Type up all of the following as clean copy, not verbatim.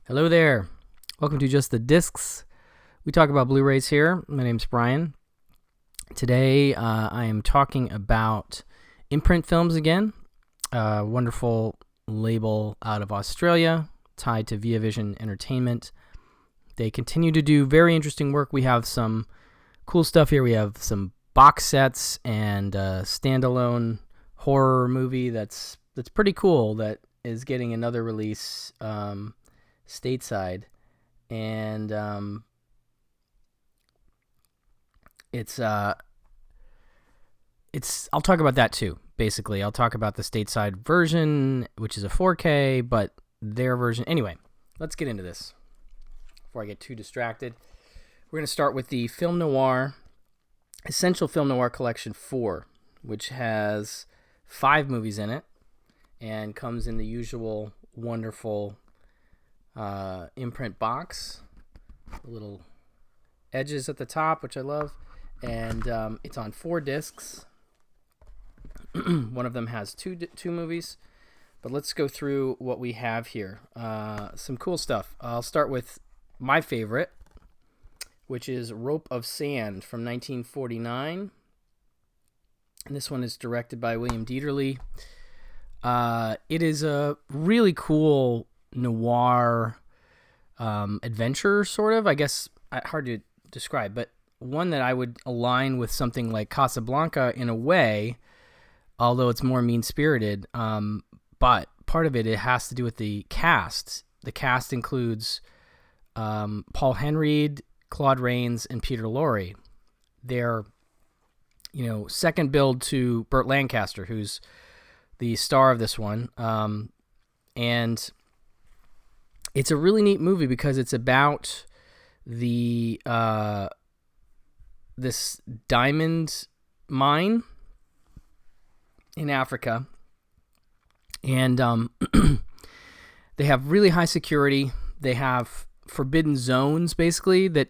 Hello there. Welcome to Just the Discs. We talk about Blu-rays here. My name's Brian. Today I am talking about Imprint films again. A wonderful label out of Australia tied to Via Vision Entertainment. They continue to do very interesting work. We have some cool stuff here. We have some box sets and a standalone horror movie that's pretty cool that is getting another release stateside, and it's I'll talk about that too. Basically, I'll talk about the stateside version, which is a 4K, but their version. Anyway, let's get into this before I get too distracted. We're going to start with the Film Noir Essential Film Noir Collection 4, which has 5 movies in it and comes in the usual wonderful Imprint box, little edges at the top, which I love, and it's on 4 discs. One of them has two movies, but let's go through what we have here. Some cool stuff. I'll start with my favorite, which is Rope of Sand from 1949, and this one is directed by William Dieterle. It is a really cool noir adventure, sort of, I guess. Hard to describe, but one that I would align with something like Casablanca in a way, although it's more mean-spirited. But part of it has to do with the cast. The cast includes Paul Henreid, Claude Rains, and Peter Lorre. They're, second build to Burt Lancaster, who's the star of this one. And it's a really neat movie because it's about the this diamond mine in Africa, and they have really high security. They have forbidden zones, basically, that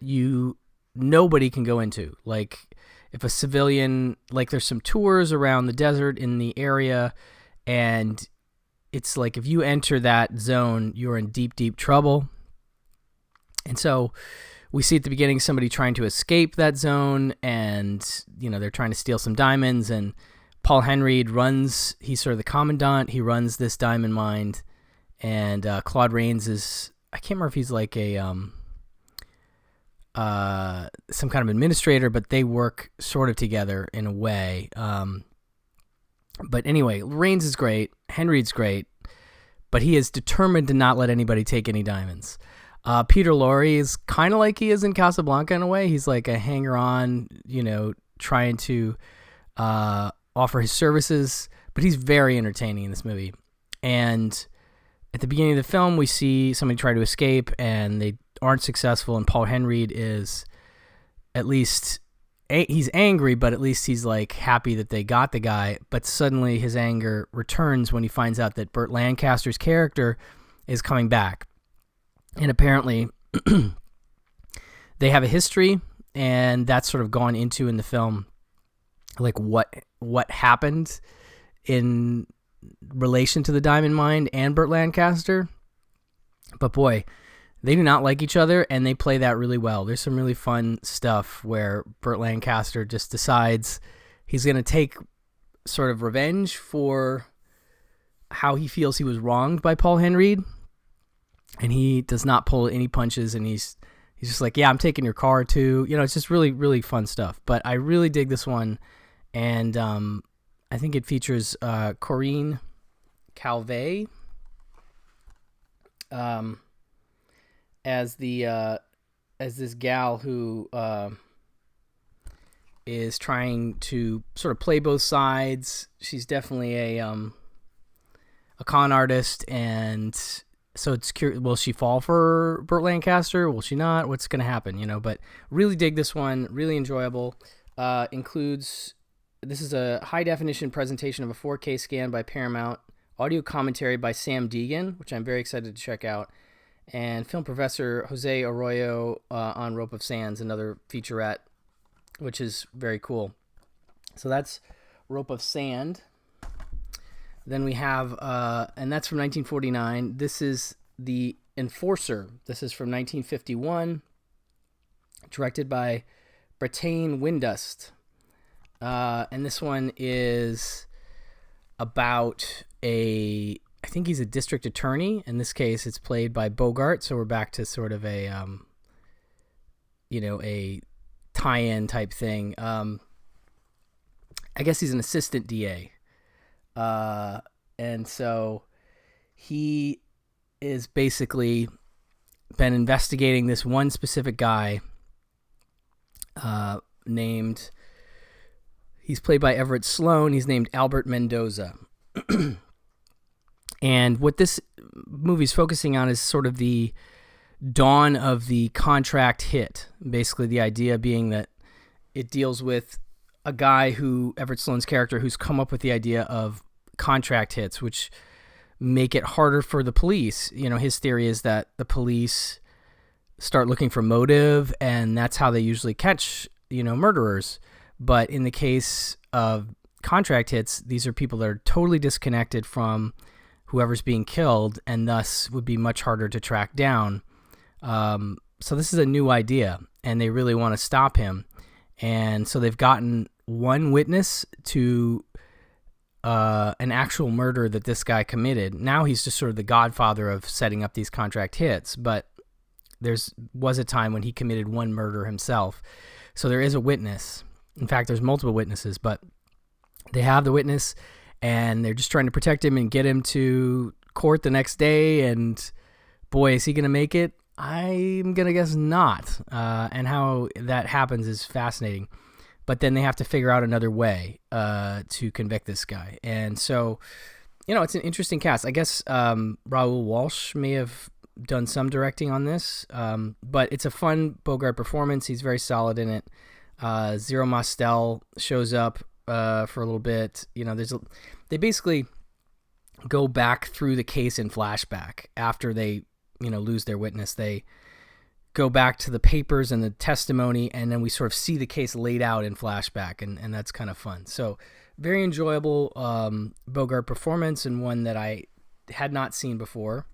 nobody can go into. Like, if a civilian, like, there's some tours around the desert in the area, and it's like if you enter that zone, you're in deep, deep trouble. And so we see at the beginning somebody trying to escape that zone, and they're trying to steal some diamonds, and Paul Henreid runs. He's sort of the commandant. He runs this diamond mine, and Claude Rains is, I can't remember if he's like a some kind of administrator, but they work sort of together in a way. But anyway, Rains is great. Henreid's great, but he is determined to not let anybody take any diamonds. Peter Lorre is kind of like he is in Casablanca in a way. He's like a hanger-on, trying to offer his services, but he's very entertaining in this movie. And at the beginning of the film, we see somebody try to escape, and they aren't successful, and Paul Henreid is, at least, he's angry, but at least he's like happy that they got the guy. But suddenly his anger returns when he finds out that Burt Lancaster's character is coming back. And apparently they have a history, and that's sort of gone into in the film, like what happened in relation to the diamond mine and Burt Lancaster. But boy, they do not like each other, and they play that really well. There's some really fun stuff where Burt Lancaster just decides he's going to take sort of revenge for how he feels he was wronged by Paul Henreid. And he does not pull any punches, and he's just like, yeah, I'm taking your car too. It's just really, really fun stuff. But I really dig this one, and I think it features Corinne Calvet as this gal who is trying to sort of play both sides. She's definitely a con artist, and so it's curious, will she fall for Burt Lancaster? Will she not? What's going to happen, But really dig this one. Really enjoyable. This is a high-definition presentation of a 4K scan by Paramount, audio commentary by Sam Deegan, which I'm very excited to check out, and film professor Jose Arroyo on Rope of Sands, another featurette, which is very cool. So that's Rope of Sand. Then we have, and that's from 1949. This is the Enforcer. This is from 1951, directed by Brattain Windust. And this one is about I think he's a district attorney. In this case, it's played by Bogart, so we're back to sort of a tie-in type thing. I guess he's an assistant DA. And so he is basically been investigating this one specific guy he's played by Everett Sloane. He's named Albert Mendoza. And what this movie's focusing on is sort of the dawn of the contract hit. Basically, the idea being that it deals with a guy Everett Sloane's character, who's come up with the idea of contract hits, which make it harder for the police. His theory is that the police start looking for motive, and that's how they usually catch, murderers. But in the case of contract hits, these are people that are totally disconnected from whoever's being killed, and thus would be much harder to track down. So this is a new idea, and they really want to stop him. And so they've gotten one witness to an actual murder that this guy committed. Now he's just sort of the godfather of setting up these contract hits, but was a time when he committed one murder himself. So there is a witness. In fact, there's multiple witnesses, but they have the witness, and they're just trying to protect him and get him to court the next day. And boy, is he going to make it? I'm going to guess not. And how that happens is fascinating. But then they have to figure out another way to convict this guy. And so, it's an interesting cast. I guess Raoul Walsh may have done some directing on this, but it's a fun Bogart performance. He's very solid in it. Zero Mostel shows up for a little bit. They basically go back through the case in flashback after they lose their witness. They go back to the papers and the testimony, and then we sort of see the case laid out in flashback, and that's kind of fun. So very enjoyable Bogart performance, and one that I had not seen before.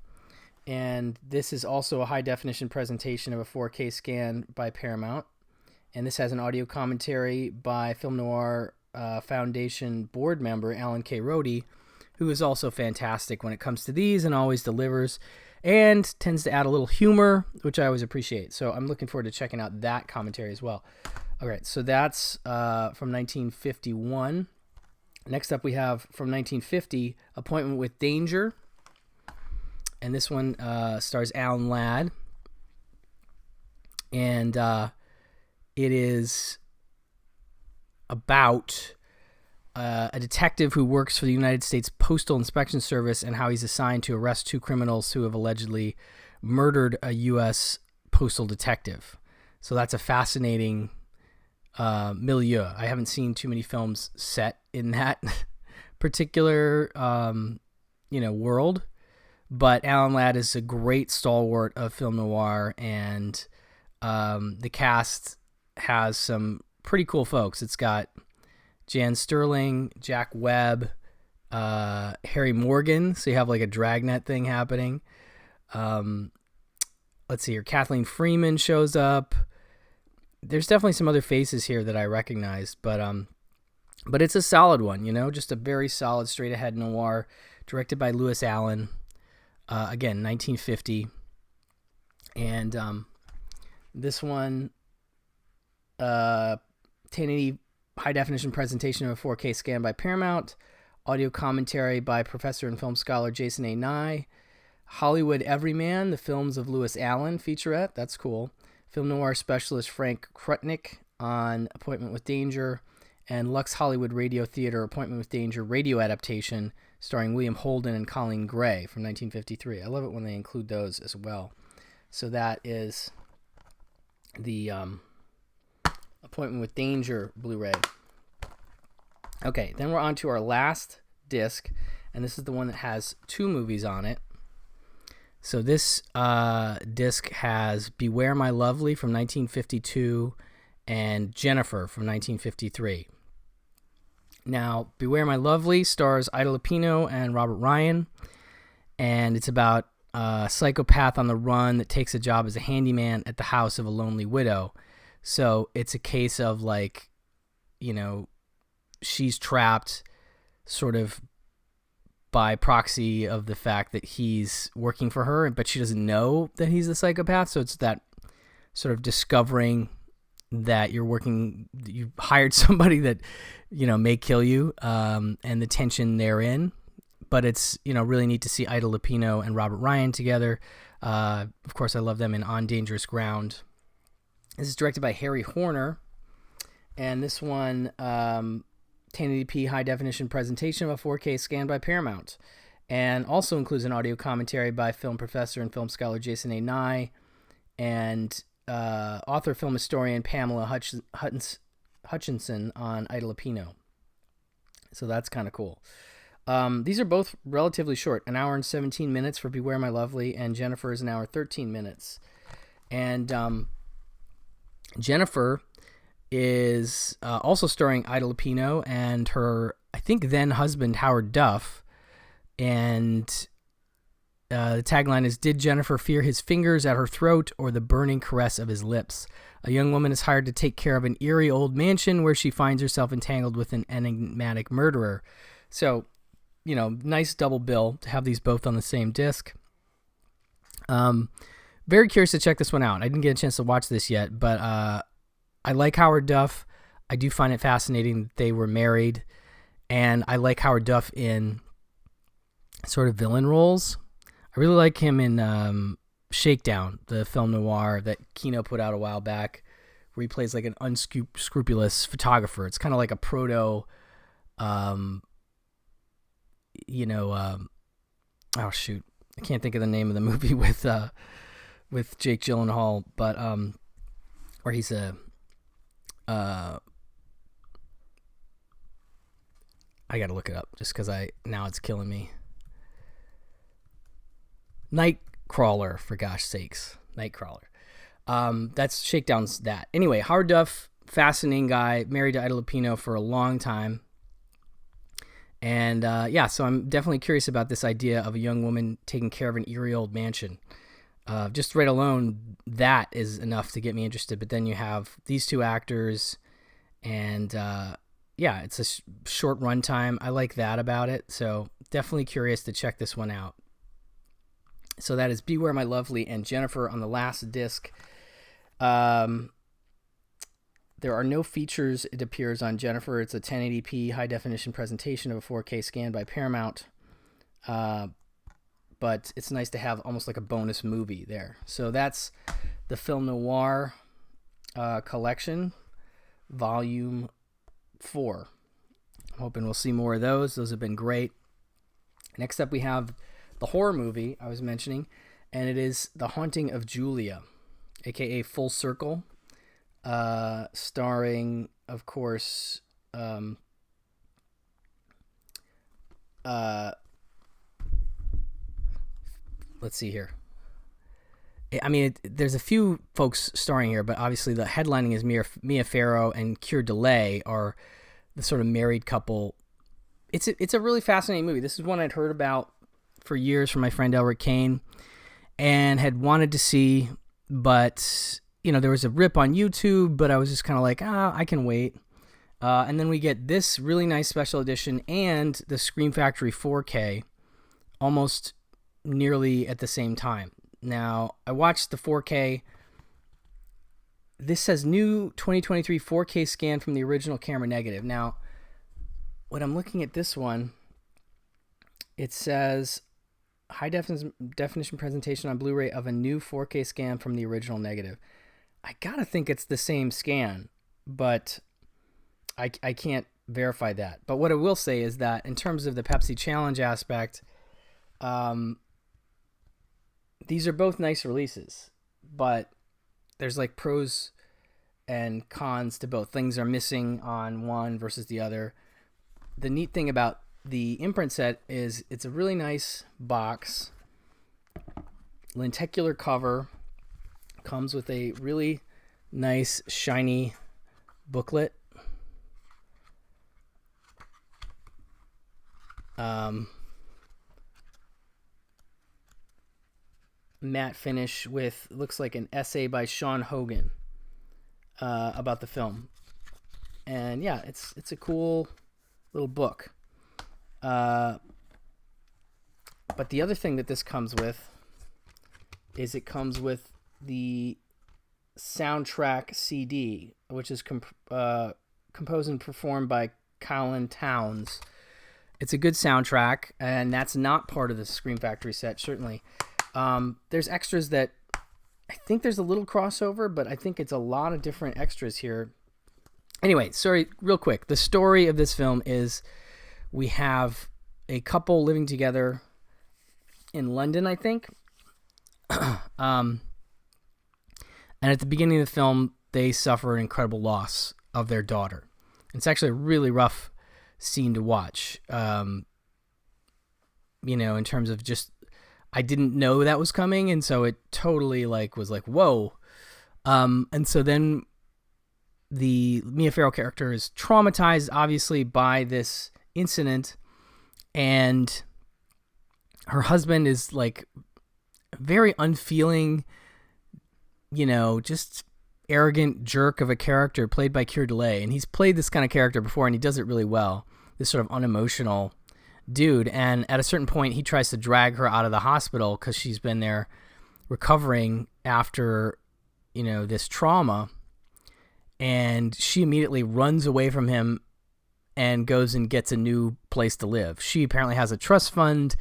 And this is also a high-definition presentation of a 4K scan by Paramount, and this has an audio commentary by Film Noir Foundation board member Alan K. Rohde, who is also fantastic when it comes to these and always delivers, and tends to add a little humor, which I always appreciate. So I'm looking forward to checking out that commentary as well. All right, so that's from 1951. Next up we have from 1950, Appointment with Danger. And this one stars Alan Ladd. And it is about a detective who works for the United States Postal Inspection Service, and how he's assigned to arrest two criminals who have allegedly murdered a U.S. postal detective. So that's a fascinating milieu. I haven't seen too many films set in that particular world, but Alan Ladd is a great stalwart of film noir, and the cast has some pretty cool folks. It's got Jan Sterling, Jack Webb, Harry Morgan. So you have like a dragnet thing happening. Let's see here. Kathleen Freeman shows up. There's definitely some other faces here that I recognize, but it's a solid one, just a very solid straight ahead noir directed by Lewis Allen. Again, 1950. And this one, 1080 high-definition presentation of a 4K scan by Paramount, audio commentary by professor and film scholar Jason A. Nye, Hollywood Everyman, the films of Lewis Allen featurette, that's cool, film noir specialist Frank Krutnick on Appointment with Danger, and Lux Hollywood Radio Theater Appointment with Danger radio adaptation starring William Holden and Colleen Gray from 1953. I love it when they include those as well. So that is the Appointment with Danger Blu-ray. Okay, then we're on to our last disc, and this is the one that has two movies on it. So this disc has Beware My Lovely from 1952 and Jennifer from 1953. Now, Beware My Lovely stars Ida Lupino and Robert Ryan, and it's about psychopath on the run that takes a job as a handyman at the house of a lonely widow. So it's a case of like, you know, she's trapped sort of by proxy of the fact that he's working for her, but she doesn't know that he's the psychopath. So it's that sort of discovering that you hired somebody that, you know, may kill you, and the tension therein. But it's, you know, really neat to see Ida Lupino and Robert Ryan together. Of course, I love them in On Dangerous Ground. This is directed by Harry Horner, and this one, 1080p high definition presentation of a 4K scan by Paramount, and also includes an audio commentary by film professor and film scholar Jason A. Nye, and author film historian Pamela Hutchinson on Ida Lupino. So that's kind of cool. These are both relatively short, an hour and 17 minutes for Beware My Lovely, and Jennifer is an hour 13 minutes. And Jennifer is also starring Ida Lupino and her, I think, then husband Howard Duff. And the tagline is, "Did Jennifer fear his fingers at her throat or the burning caress of his lips? A young woman is hired to take care of an eerie old mansion where she finds herself entangled with an enigmatic murderer." So, you know, nice double bill to have these both on the same disc. Very curious to check this one out. I didn't get a chance to watch this yet, but I like Howard Duff. I do find it fascinating that they were married, and I like Howard Duff in sort of villain roles. I really like him in Shakedown, the film noir that Kino put out a while back, where he plays like an unscrupulous photographer. It's kind of like a proto, oh shoot, I can't think of the name of the movie with Jake Gyllenhaal, but where he's a I gotta look it up just because now it's killing me. Nightcrawler, for gosh sakes. Nightcrawler. That's Shakedown's that. Anyway, Howard Duff, fascinating guy, married to Ida Lupino for a long time. And so I'm definitely curious about this idea of a young woman taking care of an eerie old mansion. Just right alone, that is enough to get me interested. But then you have these two actors, and it's a short runtime. I like that about it. So definitely curious to check this one out. So that is Beware My Lovely and Jennifer on the last disc. There are no features, it appears, on Jennifer. It's a 1080p high-definition presentation of a 4K scan by Paramount. But it's nice to have almost like a bonus movie there. So that's the Film Noir collection, Volume 4. I'm hoping we'll see more of those. Those have been great. Next up, we have the horror movie I was mentioning, and it is The Haunting of Julia, a.k.a. Full Circle. Starring, of course, let's see here. I mean, there's a few folks starring here, but obviously the headlining is Mia Farrow and Keir Dullea are the sort of married couple. It's a really fascinating movie. This is one I'd heard about for years from my friend Elric Kane and had wanted to see, but you know, there was a rip on YouTube, but I was just kind of like, I can wait. And then we get this really nice special edition and the Scream Factory 4K almost nearly at the same time. Now, I watched the 4K. This says new 2023 4K scan from the original camera negative. Now, when I'm looking at this one, it says high definition presentation on Blu-ray of a new 4K scan from the original negative. I gotta think it's the same scan, but I can't verify that. But what I will say is that in terms of the Pepsi Challenge aspect, these are both nice releases, but there's like pros and cons to both. Things are missing on one versus the other. The neat thing about the Imprint set is it's a really nice box, lenticular cover, comes with a really nice shiny booklet. matte finish with, looks like an essay by Sean Hogan about the film. And yeah, it's a cool little book. But the other thing that this comes with is it comes with the soundtrack CD, which is composed and performed by Colin Towns. It's a good soundtrack, and that's not part of the Scream Factory set, certainly. There's extras that I think there's a little crossover, but I think it's a lot of different extras here. Anyway, sorry, real quick. The story of this film is we have a couple living together in London, I think. And at the beginning of the film, they suffer an incredible loss of their daughter. It's actually a really rough scene to watch. In terms of just, I didn't know that was coming, and so it totally was like, whoa. And so then the Mia Farrow character is traumatized, obviously, by this incident, and her husband is like very unfeeling, just arrogant jerk of a character played by Keir Dullea. And he's played this kind of character before, and he does it really well. This sort of unemotional dude. And at a certain point, he tries to drag her out of the hospital because she's been there recovering after, this trauma. And she immediately runs away from him and goes and gets a new place to live. She apparently has a trust fund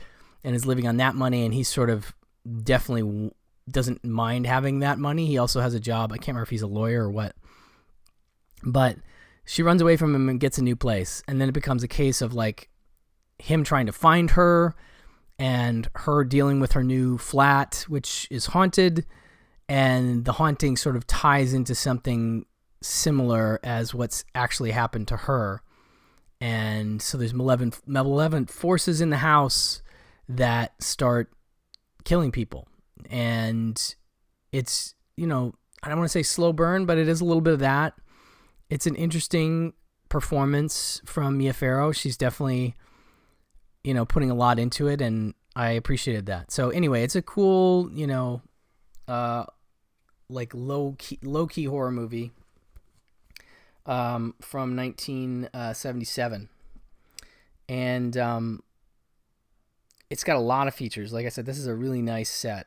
and is living on that money, and he sort of definitely doesn't mind having that money. He also has a job. I can't remember if he's a lawyer or what. But she runs away from him and gets a new place. And then it becomes a case of him trying to find her and her dealing with her new flat, which is haunted. And the haunting sort of ties into something similar as what's actually happened to her. And so there's malevolent forces in the house that start killing people. And it's, I don't want to say slow burn, but it is a little bit of that. It's an interesting performance from Mia Farrow. She's definitely, putting a lot into it, and I appreciated that. So anyway, it's a cool, low key horror movie from 1977. And it's got a lot of features. Like I said, this is a really nice set.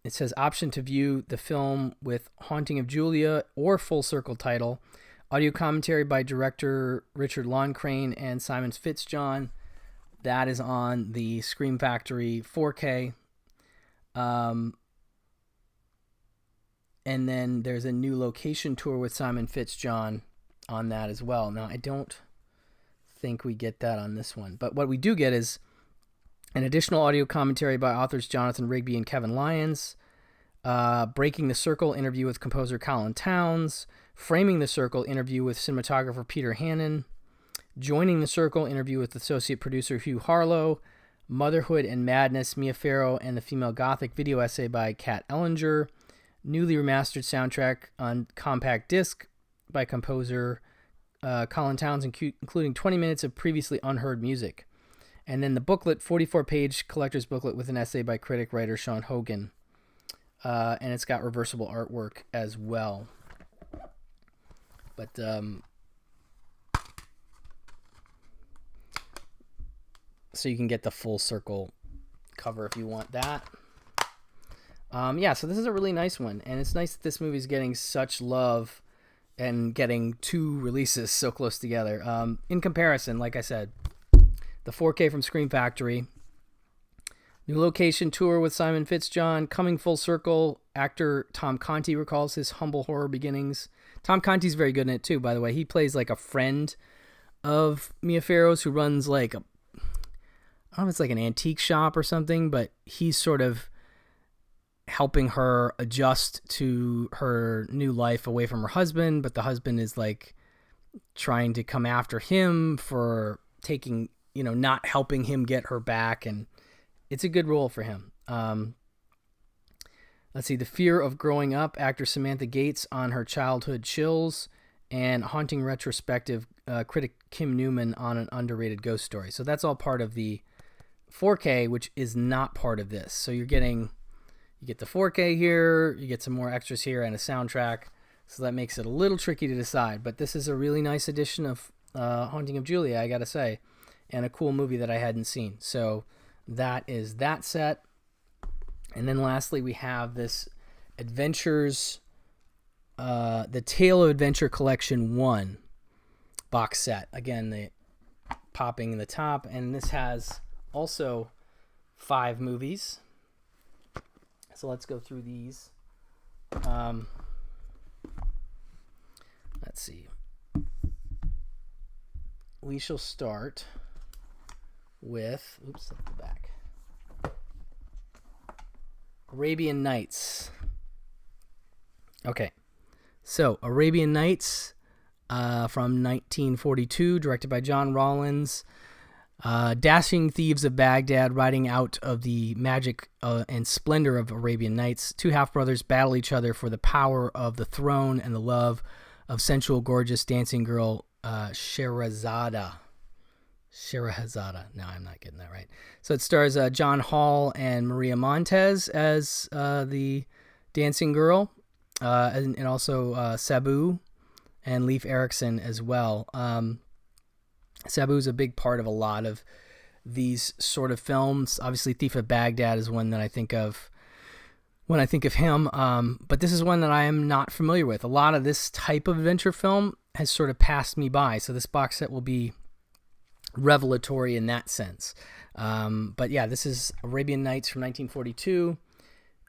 It says option to view the film with Haunting of Julia or full circle title. Audio commentary by director Richard Loncraine and Simon Fitzjohn. That is on the Scream Factory 4K. And then there's a new location tour with Simon Fitzjohn on that as well. Now, I don't think we get that on this one. But what we do get is an additional audio commentary by authors Jonathan Rigby and Kevin Lyons. Breaking the Circle interview with composer Colin Towns. Framing the Circle interview with cinematographer Peter Hannon. Joining the Circle interview with associate producer Hugh Harlow. Motherhood and Madness, Mia Farrow and the Female Gothic video essay by Kat Ellinger. Newly remastered soundtrack on compact disc by composer Colin Towns, including 20 minutes of previously unheard music. And then the booklet, 44-page collector's booklet with an essay by critic writer Sean Hogan. And it's got reversible artwork as well. But so you can get the full circle cover if you want that. So this is a really nice one, and it's nice that this movie is getting such love and getting two releases so close together. In comparison, like I said, the 4K from Scream Factory, new location tour with Simon Fitzjohn, coming full circle. Actor Tom Conti recalls his humble horror beginnings. Tom Conti's very good in it too, by the way. He plays a friend of Mia Farrow's who runs I don't know if it's an antique shop or something, but he's sort of helping her adjust to her new life away from her husband, but the husband is trying to come after him for taking, not helping him get her back, and it's a good role for him. Let's see, The Fear of Growing Up, actor Samantha Gates on her childhood chills, and haunting retrospective, critic Kim Newman on an underrated ghost story. So that's all part of the 4K, which is not part of this. So you're getting You get the 4K here, you get some more extras here, and a soundtrack. So that makes it a little tricky to decide. But this is a really nice edition of Haunting of Julia, I gotta say, and a cool movie that I hadn't seen. So that is that set. And then lastly, we have this Adventures, the Tale of Adventure Collection 1 box set. Again, the popping in the top, and this has also 5 movies. So let's go through these. Let's see. We shall start with, oops, at the back. Arabian Nights. Okay. So, Arabian Nights from 1942, directed by John Rawlins. Dashing thieves of Baghdad, riding out of the magic and splendor of Arabian Nights. 2 half-brothers battle each other for the power of the throne and the love of sensual, gorgeous dancing girl Sherazada. No, I'm not getting that right. So it stars John Hall and Maria Montez as the dancing girl, and also Sabu and Leif Erikson as well. Sabu is a big part of a lot of these sort of films. Obviously, Thief of Baghdad is one that I think of when I think of him, but this is one that I am not familiar with. A lot of this type of adventure film has sort of passed me by, so this box set will be revelatory in that sense. But yeah, this is Arabian Nights from 1942.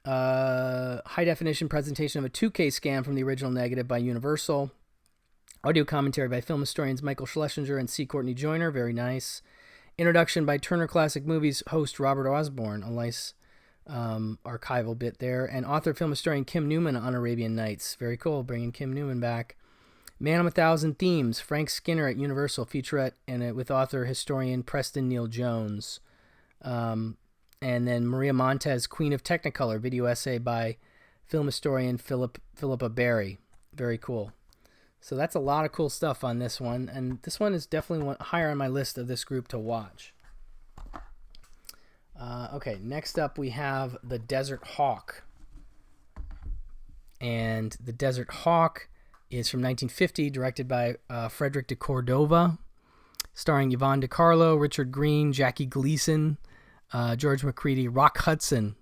High definition presentation of a 2K scan from the original negative by Universal. Audio commentary by film historians Michael Schlesinger and C. Courtney Joyner. Very nice. Introduction by Turner Classic Movies host Robert Osborne. A nice archival bit there. And author film historian Kim Newman on Arabian Nights. Very cool, bringing Kim Newman back. Man of a Thousand Themes, Frank Skinner at Universal featurette, and with author historian Preston Neal Jones. And then Maria Montez, Queen of Technicolor, video essay by film historian Philippa Berry. Very cool. So that's a lot of cool stuff on this one, and this one is definitely higher on my list of this group to watch. Okay, next up we have The Desert Hawk. And The Desert Hawk is from 1950, directed by Frederick de Cordova, starring Yvonne DiCarlo, Richard Green, Jackie Gleason, George McCready, Rock Hudson.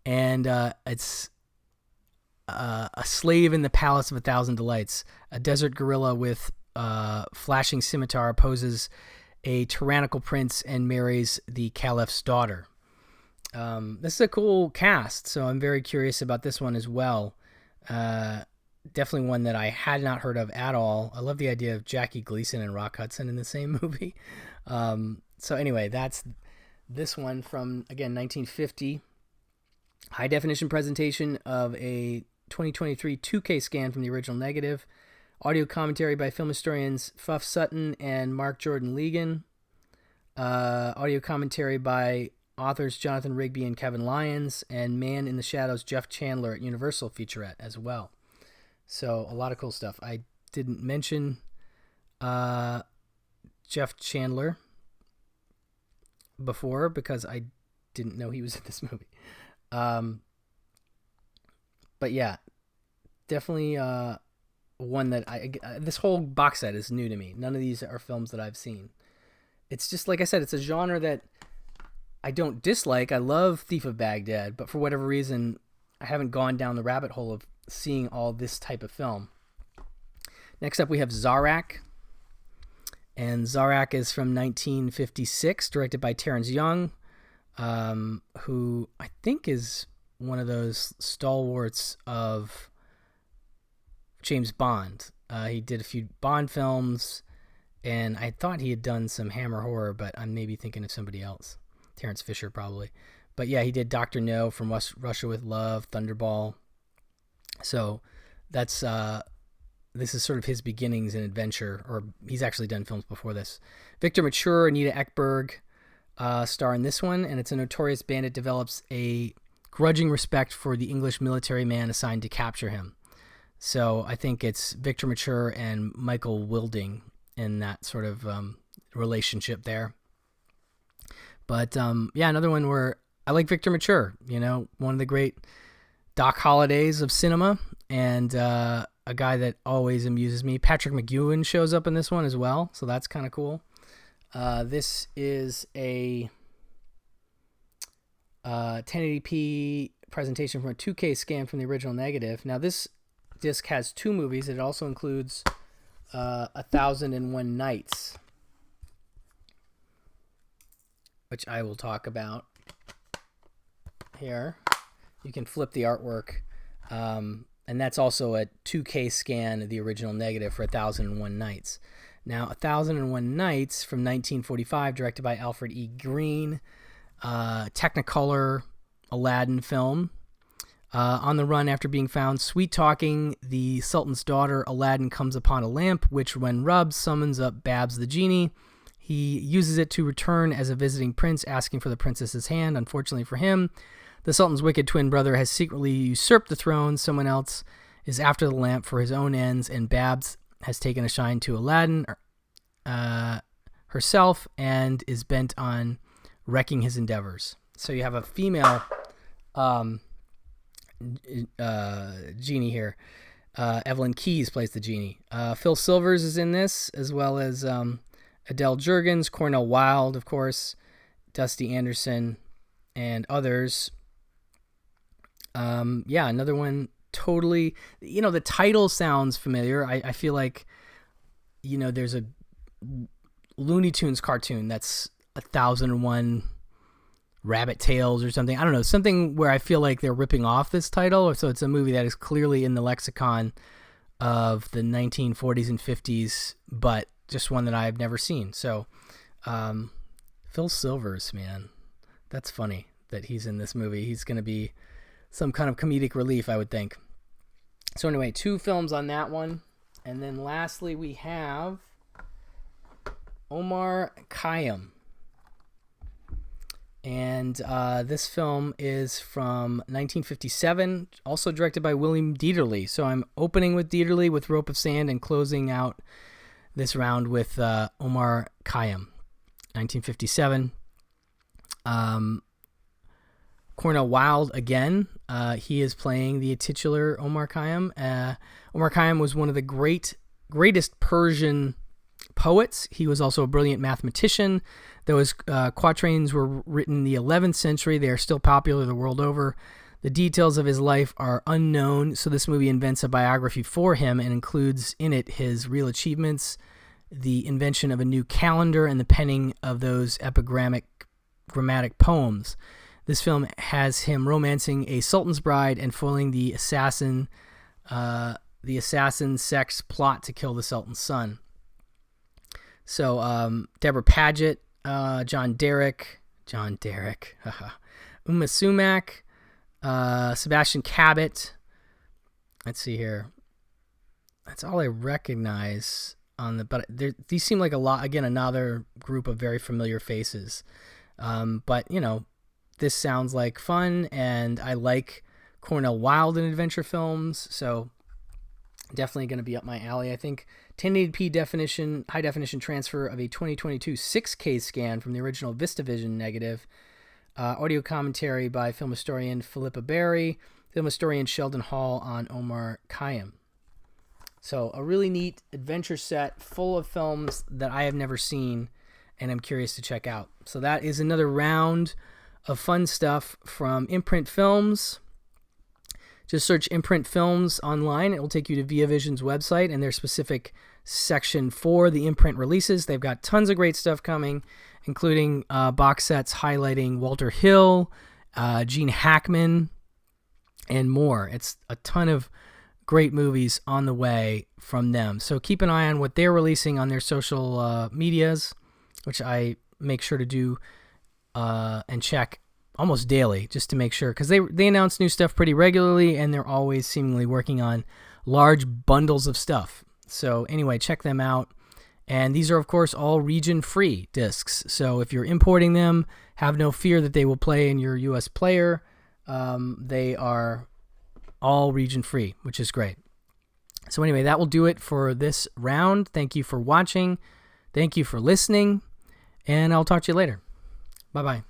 It's a slave in the Palace of a Thousand Delights. A desert gorilla with flashing scimitar opposes a tyrannical prince and marries the caliph's daughter. This is a cool cast, so I'm very curious about this one as well. Definitely one that I had not heard of at all. I love the idea of Jackie Gleason and Rock Hudson in the same movie. So anyway, that's this one from, again, 1950. High definition presentation of a 2023 2K scan from the original negative. Audio commentary by film historians Fuff Sutton and Mark Jordan Legan. Audio commentary by authors Jonathan Rigby and Kevin Lyons, and Man in the Shadows Jeff Chandler at Universal featurette as well. So a lot of cool stuff. I didn't mention Jeff Chandler before because I didn't know he was in this movie. But yeah, definitely one that this whole box set is new to me. None of these are films that I've seen. It's just, like I said, it's a genre that I don't dislike. I love Thief of Baghdad, but for whatever reason, I haven't gone down the rabbit hole of seeing all this type of film. Next up, we have Zarak. And Zarak is from 1956, directed by Terrence Young, who I think is one of those stalwarts of James Bond. He did a few Bond films, and I thought he had done some Hammer horror, but I'm maybe thinking of somebody else. Terrence Fisher, probably. But yeah, he did Dr. No, From Russia with Love, Thunderball. So that's this is sort of his beginnings in adventure, or he's actually done films before this. Victor Mature, Anita Ekberg star in this one, and it's a notorious bandit develops a grudging respect for the English military man assigned to capture him. So I think it's Victor Mature and Michael Wilding in that sort of relationship there. But yeah, another one where like Victor Mature, one of the great Doc Hollidays of cinema, and a guy that always amuses me. Patrick McGowan shows up in this one as well, so that's kind of cool. This is a 1080p presentation from a 2K scan from the original negative. Now, this disc has 2 movies. It also includes 1001 Nights, which I will talk about here. You can flip the artwork, and that's also a 2K scan of the original negative for 1001 Nights. Now, 1001 Nights from 1945, directed by Alfred E. Green, Technicolor Aladdin film. On the run after being found sweet-talking the Sultan's daughter, Aladdin comes upon a lamp, which when rubbed summons up Babs the genie. He uses it to return as a visiting prince, asking for the princess's hand. Unfortunately for him, the Sultan's wicked twin brother has secretly usurped the throne. Someone else is after the lamp for his own ends, and Babs has taken a shine to Aladdin herself and is bent on wrecking his endeavors. So you have a female genie here. Evelyn Keyes plays the genie. Phil Silvers is in this, as well as Adele Jurgens, Cornel Wilde, of course, Dusty Anderson, and others. Another one totally, the title sounds familiar. I feel like, there's a Looney Tunes cartoon that's 1001 Rabbit Tales or something. I don't know, something where I feel like they're ripping off this title. So it's a movie that is clearly in the lexicon of the 1940s and 50s, but just one that I've never seen. So Phil Silvers, man, that's funny that he's in this movie. He's going to be some kind of comedic relief, I would think. So anyway, 2 films on that one. And then lastly, we have Omar Khayyam. And this film is from 1957, also directed by William Dieterle. So I'm opening with Dieterle with Rope of Sand and closing out this round with Omar Khayyam, 1957. Cornel Wilde again. He is playing the titular Omar Khayyam. Omar Khayyam was one of the greatest Persian poets. He was also a brilliant mathematician. Those quatrains were written in the 11th century. They are still popular the world over. The details of his life are unknown, so this movie invents a biography for him and includes in it his real achievements, the invention of a new calendar, and the penning of those grammatic poems. This film has him romancing a sultan's bride and foiling the assassin sex plot to kill the sultan's son. So Deborah Paget, John Derek, Uma Sumac, Sebastian Cabot. Let's see here. That's all I recognize on but these seem like a lot. Again, another group of very familiar faces. But this sounds like fun, and I like Cornel Wilde in adventure films, so definitely going to be up my alley. I think 1080p high definition transfer of a 2022 6K scan from the original VistaVision negative. Audio commentary by film historian Philippa Berry, film historian Sheldon Hall on Omar Khayyam. So a really neat adventure set full of films that I have never seen and I'm curious to check out. So that is another round of fun stuff from Imprint Films. Just search Imprint Films online. It will take you to ViaVision's website and their specific section for the Imprint releases. They've got tons of great stuff coming, including box sets highlighting Walter Hill, Gene Hackman, and more. It's a ton of great movies on the way from them. So keep an eye on what they're releasing on their social medias, which I make sure to do and check almost daily just to make sure, because they announce new stuff pretty regularly and they're always seemingly working on large bundles of stuff. So anyway, check them out. And these are, of course, all region-free discs. So if you're importing them, have no fear that they will play in your US player. They are all region-free, which is great. So anyway, that will do it for this round. Thank you for watching. Thank you for listening. And I'll talk to you later. Bye-bye.